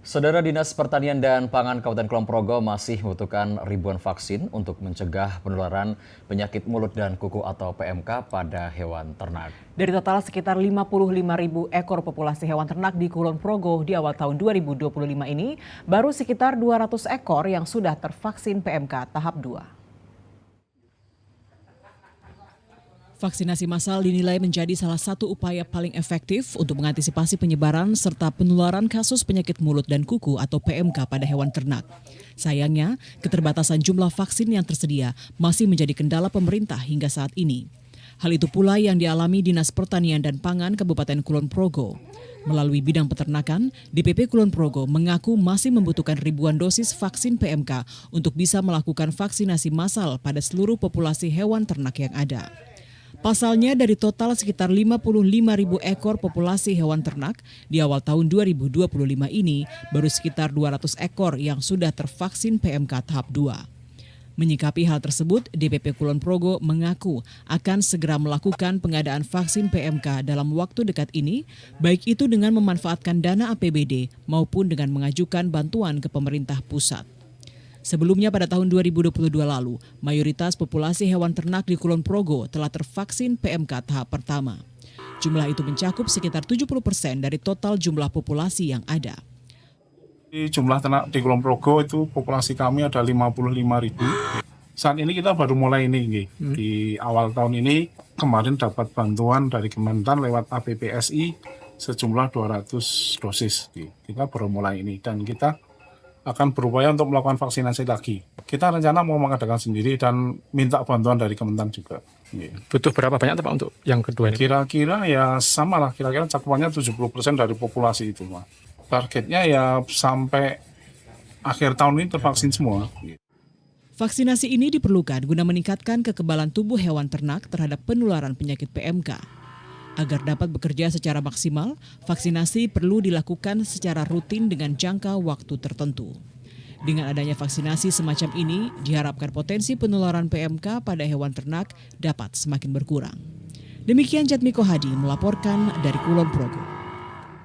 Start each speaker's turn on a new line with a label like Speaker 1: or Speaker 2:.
Speaker 1: Saudara Dinas Pertanian dan Pangan Kabupaten Kulon Progo masih membutuhkan ribuan vaksin untuk mencegah penularan penyakit mulut dan kuku atau PMK pada hewan ternak.
Speaker 2: Dari total sekitar 55.000 ekor populasi hewan ternak di Kulon Progo di awal tahun 2025 ini, baru sekitar 200 ekor yang sudah tervaksin PMK tahap 2. Vaksinasi massal dinilai menjadi salah satu upaya paling efektif untuk mengantisipasi penyebaran serta penularan kasus penyakit mulut dan kuku atau PMK pada hewan ternak. Sayangnya, keterbatasan jumlah vaksin yang tersedia masih menjadi kendala pemerintah hingga saat ini. Hal itu pula yang dialami Dinas Pertanian dan Pangan Kabupaten Kulon Progo. Melalui bidang peternakan, DPP Kulon Progo mengaku masih membutuhkan ribuan dosis vaksin PMK untuk bisa melakukan vaksinasi massal pada seluruh populasi hewan ternak yang ada. Pasalnya dari total sekitar 55.000 ekor populasi hewan ternak di awal tahun 2025 ini baru sekitar 200 ekor yang sudah tervaksin PMK tahap 2. Menyikapi hal tersebut, DPP Kulon Progo mengaku akan segera melakukan pengadaan vaksin PMK dalam waktu dekat ini, baik itu dengan memanfaatkan dana APBD maupun dengan mengajukan bantuan ke pemerintah pusat. Sebelumnya pada tahun 2022 lalu, mayoritas populasi hewan ternak di Kulon Progo telah tervaksin PMK tahap pertama. Jumlah itu mencakup sekitar 70% dari total jumlah populasi yang ada.
Speaker 3: Jumlah ternak di Kulon Progo itu populasi kami ada 55.000. Saat ini kita baru mulai ini, di awal tahun ini kemarin dapat bantuan dari Kementan lewat APPSI sejumlah 200 dosis. Kita baru mulai ini dan kita akan berupaya untuk melakukan vaksinasi lagi. Kita rencana mau mengadakan sendiri dan minta bantuan dari Kementan juga.
Speaker 4: Butuh berapa banyak Pak untuk yang kedua ini?
Speaker 3: Kira-kira ya sama lah, kira-kira cakupannya 70% dari populasi itu. Pak. Targetnya ya sampai akhir tahun ini tervaksin semua.
Speaker 2: Vaksinasi ini diperlukan guna meningkatkan kekebalan tubuh hewan ternak terhadap penularan penyakit PMK. Agar dapat bekerja secara maksimal, vaksinasi perlu dilakukan secara rutin dengan jangka waktu tertentu. Dengan adanya vaksinasi semacam ini, diharapkan potensi penularan PMK pada hewan ternak dapat semakin berkurang. Demikian Jatmiko Hadi melaporkan dari Kulon Progo.